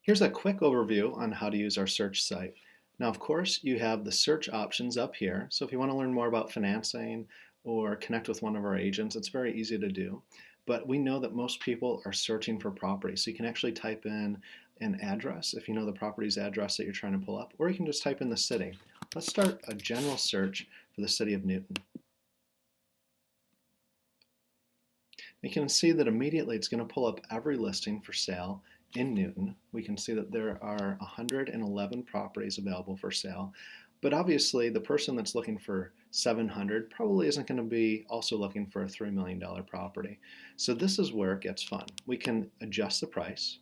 Here's a quick overview on how to use our search site. Now, of course, you have the search options up here. So if you want to learn more about financing or connect with one of our agents, it's very easy to do. But we know that most people are searching for property. So you can actually type in an address if you know the property's address that you're trying to pull up, or you can just type in the city. Let's start a general search for the city of Newton. You can see that immediately it's going to pull up every listing for sale in Newton. We can see that there are 111 properties available for sale, but obviously the person that's looking for 700 probably isn't going to be also looking for a $3 million property. So this is where it gets fun. We can adjust the price.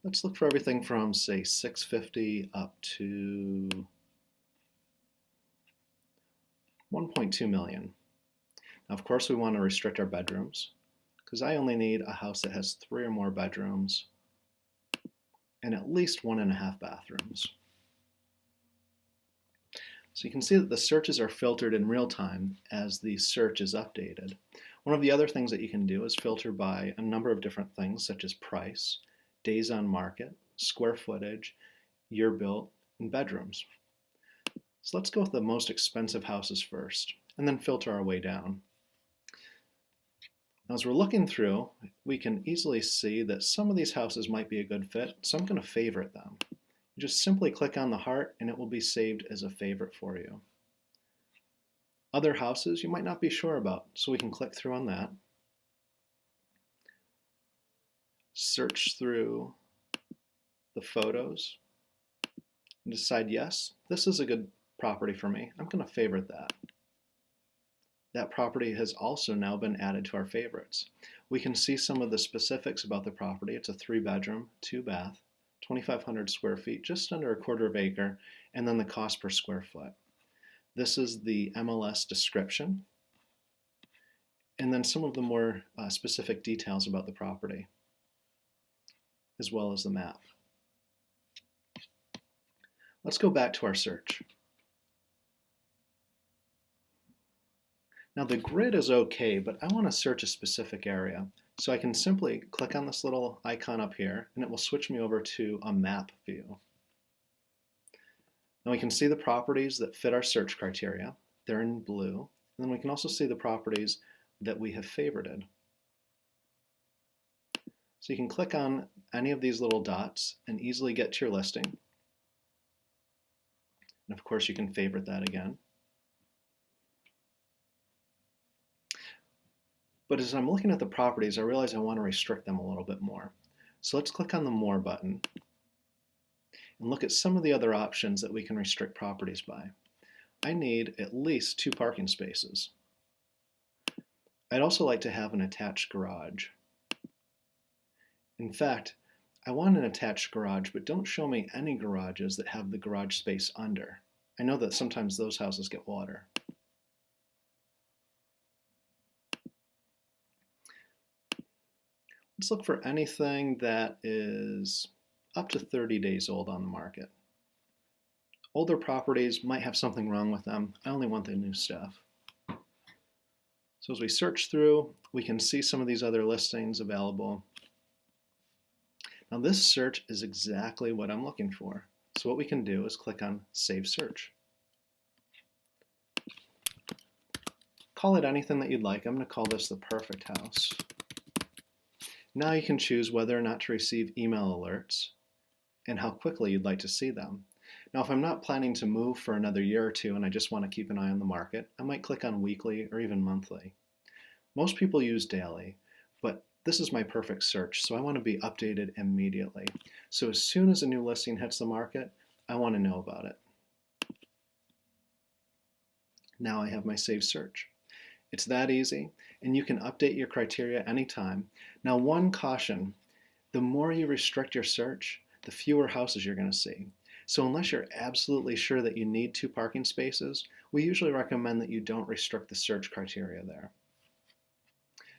Let's look for everything from, say, 650 up to 1.2 million. Now, of course, we want to restrict our bedrooms because I only need a house that has 3 or more bedrooms and at least 1.5 bathrooms. So you can see that the searches are filtered in real time as the search is updated. One of the other things that you can do is filter by a number of different things such as price, days on market, square footage, year built, and bedrooms. So let's go with the most expensive houses first and then filter our way down. Now, as we're looking through, we can easily see that some of these houses might be a good fit, so I'm going to favorite them. You just simply click on the heart and it will be saved as a favorite for you. Other houses you might not be sure about, so we can click through on that. Search through the photos and decide, yes, this is a good property for me. I'm going to favorite that. That property has also now been added to our favorites. We can see some of the specifics about the property. It's a 3-bedroom, 2-bath, 2,500 square feet, just under a quarter of acre, and then the cost per square foot. This is the MLS description, and then some of the more specific details about the property, as well as the map. Let's go back to our search. Now the grid is okay, but I want to search a specific area. So I can simply click on this little icon up here and it will switch me over to a map view. Now we can see the properties that fit our search criteria. They're in blue. And then we can also see the properties that we have favorited. So you can click on any of these little dots and easily get to your listing. And of course you can favorite that again. But as I'm looking at the properties, I realize I want to restrict them a little bit more. So let's click on the More button and look at some of the other options that we can restrict properties by. I need at least 2 parking spaces. I'd also like to have an attached garage. In fact, I want an attached garage, but don't show me any garages that have the garage space under. I know that sometimes those houses get water. Let's look for anything that is up to 30 days old on the market. Older properties might have something wrong with them. I only want the new stuff. So as we search through, we can see some of these other listings available. Now this search is exactly what I'm looking for. So what we can do is click on Save Search. Call it anything that you'd like. I'm going to call this the perfect house. Now you can choose whether or not to receive email alerts and how quickly you'd like to see them. Now, if I'm not planning to move for another year or two and I just want to keep an eye on the market, I might click on weekly or even monthly. Most people use daily, but this is my perfect search, so I want to be updated immediately. So as soon as a new listing hits the market, I want to know about it. Now I have my saved search. It's that easy, and you can update your criteria anytime. Now, one caution, the more you restrict your search, the fewer houses you're going to see. So unless you're absolutely sure that you need 2 parking spaces, we usually recommend that you don't restrict the search criteria there.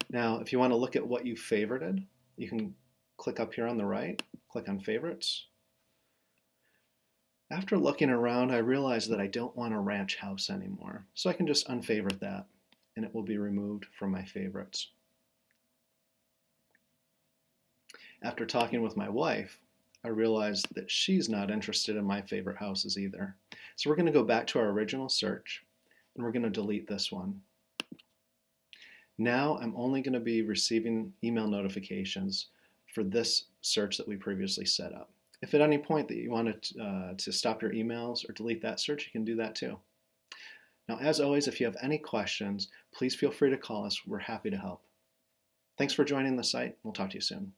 Now, if you want to look at what you favorited, you can click up here on the right, click on Favorites. After looking around, I realized that I don't want a ranch house anymore, so I can just unfavorite that, and it will be removed from my favorites. After talking with my wife, I realized that she's not interested in my favorite houses either. So we're going to go back to our original search and we're going to delete this one. Now I'm only going to be receiving email notifications for this search that we previously set up. If at any point that you want to stop your emails or delete that search, you can do that too. Now, as always, if you have any questions, please feel free to call us. We're happy to help. Thanks for joining the site. We'll talk to you soon.